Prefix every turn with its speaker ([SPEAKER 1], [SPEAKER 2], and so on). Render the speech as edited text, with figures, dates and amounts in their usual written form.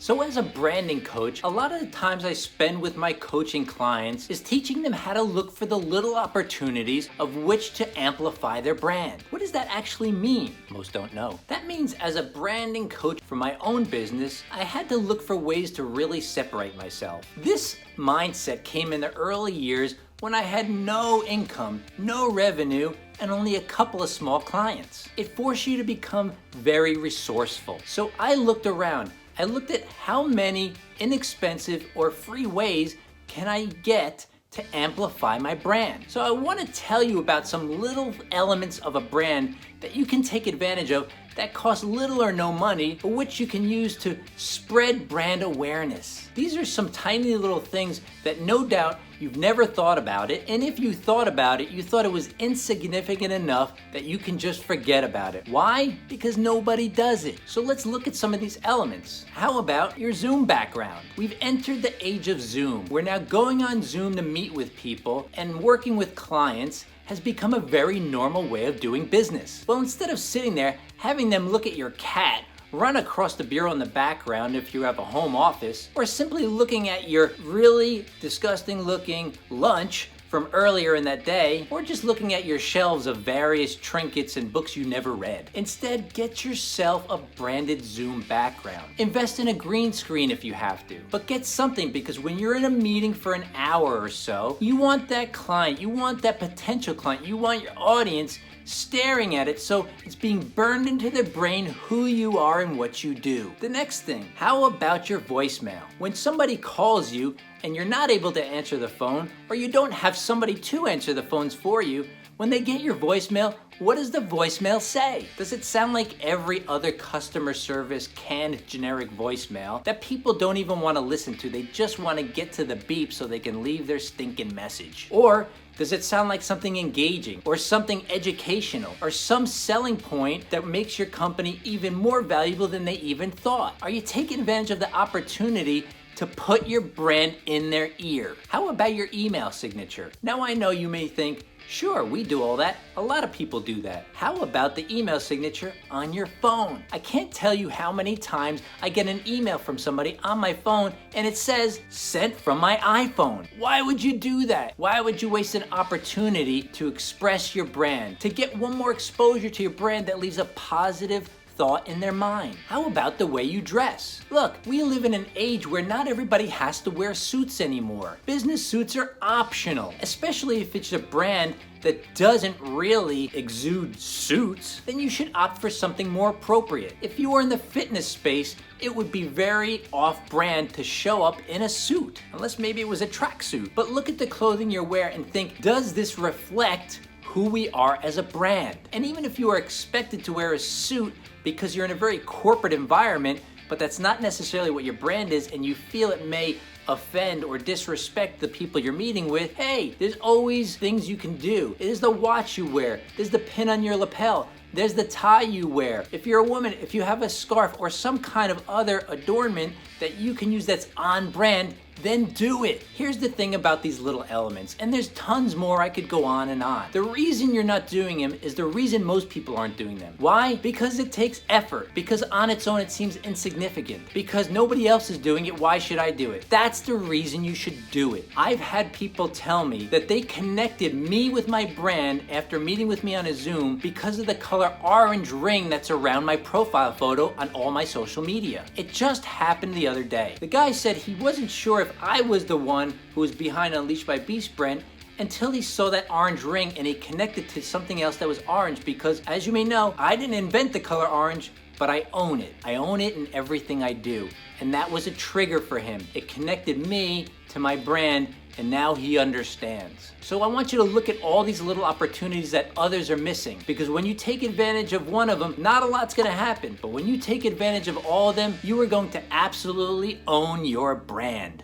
[SPEAKER 1] So as a branding coach, a lot of the times I spend with my coaching clients is teaching them how to look for the little opportunities of which to amplify their brand. What does that actually mean? Most don't know. That means as a branding coach for my own business, I had to look for ways to really separate myself. This mindset came in the early years when I had no income, no revenue, and only a couple of small clients. It forced you to become very resourceful. So I looked around. I looked at how many inexpensive or free ways can I get to amplify my brand. So I want to tell you about some little elements of a brand that you can take advantage of that cost little or no money, but which you can use to spread brand awareness. These are some tiny little things that no doubt you've never thought about it, and if you thought about it, you thought it was insignificant enough that you can just forget about it. Why? Because nobody does it. So let's look at some of these elements. How about your Zoom background? We've entered the age of Zoom. We're now going on Zoom to meet with people, and working with clients has become a very normal way of doing business. Well, instead of sitting there having them look at your cat run across the bureau in the background if you have a home office, or simply looking at your really disgusting looking lunch from earlier in that day, or just looking at your shelves of various trinkets and books you never read. Instead, get yourself a branded Zoom background. Invest in a green screen if you have to, but get something, because when you're in a meeting for an hour or so, you want that client, you want that potential client, you want your audience staring at it so it's being burned into their brain who you are and what you do. The next thing, how about your voicemail? When somebody calls you and you're not able to answer the phone, or you don't have somebody to answer the phones for you, when they get your voicemail, what does the voicemail say? Does it sound like every other customer service canned generic voicemail that people don't even want to listen to? They just want to get to the beep so they can leave their stinking message. Or does it sound like something engaging, or something educational, or some selling point that makes your company even more valuable than they even thought? Are you taking advantage of the opportunity to put your brand in their ear? How about your email signature? Now I know you may think, sure, we do all that. A lot of people do that. How about the email signature on your phone? I can't tell you how many times I get an email from somebody on my phone and it says, sent from my iPhone. Why would you do that? Why would you waste an opportunity to express your brand, to get one more exposure to your brand that leaves a positive thought in their mind? How about the way you dress? Look, we live in an age where not everybody has to wear suits anymore. Business suits are optional, especially if it's a brand that doesn't really exude suits. Then you should opt for something more appropriate. If you are in the fitness space, it would be very off-brand to show up in a suit, unless maybe it was a tracksuit. But look at the clothing you wear and think, does this reflect who we are as a brand? And even if you are expected to wear a suit because you're in a very corporate environment, but that's not necessarily what your brand is, and you feel it may offend or disrespect the people you're meeting with, hey, there's always things you can do. There's the watch you wear, there's the pin on your lapel, there's the tie you wear. If you're a woman, if you have a scarf or some kind of other adornment that you can use that's on brand, then do it. Here's the thing about these little elements, and there's tons more. I could go on and on. The reason you're not doing them is the reason most people aren't doing them. Why? Because it takes effort. Because on its own it seems insignificant. Because nobody else is doing it, why should I do it? That's the reason you should do it. I've had people tell me that they connected me with my brand after meeting with me on a Zoom because of the color orange ring that's around my profile photo on all my social media. It just happened the other day. The guy said he wasn't sure if I was the one who was behind Unleashed by Beast brand until he saw that orange ring and he connected to something else that was orange, because as you may know, I didn't invent the color orange, but I own it. I own it in everything I do. And that was a trigger for him. It connected me to my brand, and now he understands. So I want you to look at all these little opportunities that others are missing, because when you take advantage of one of them, not a lot's gonna happen. But when you take advantage of all of them, you are going to absolutely own your brand.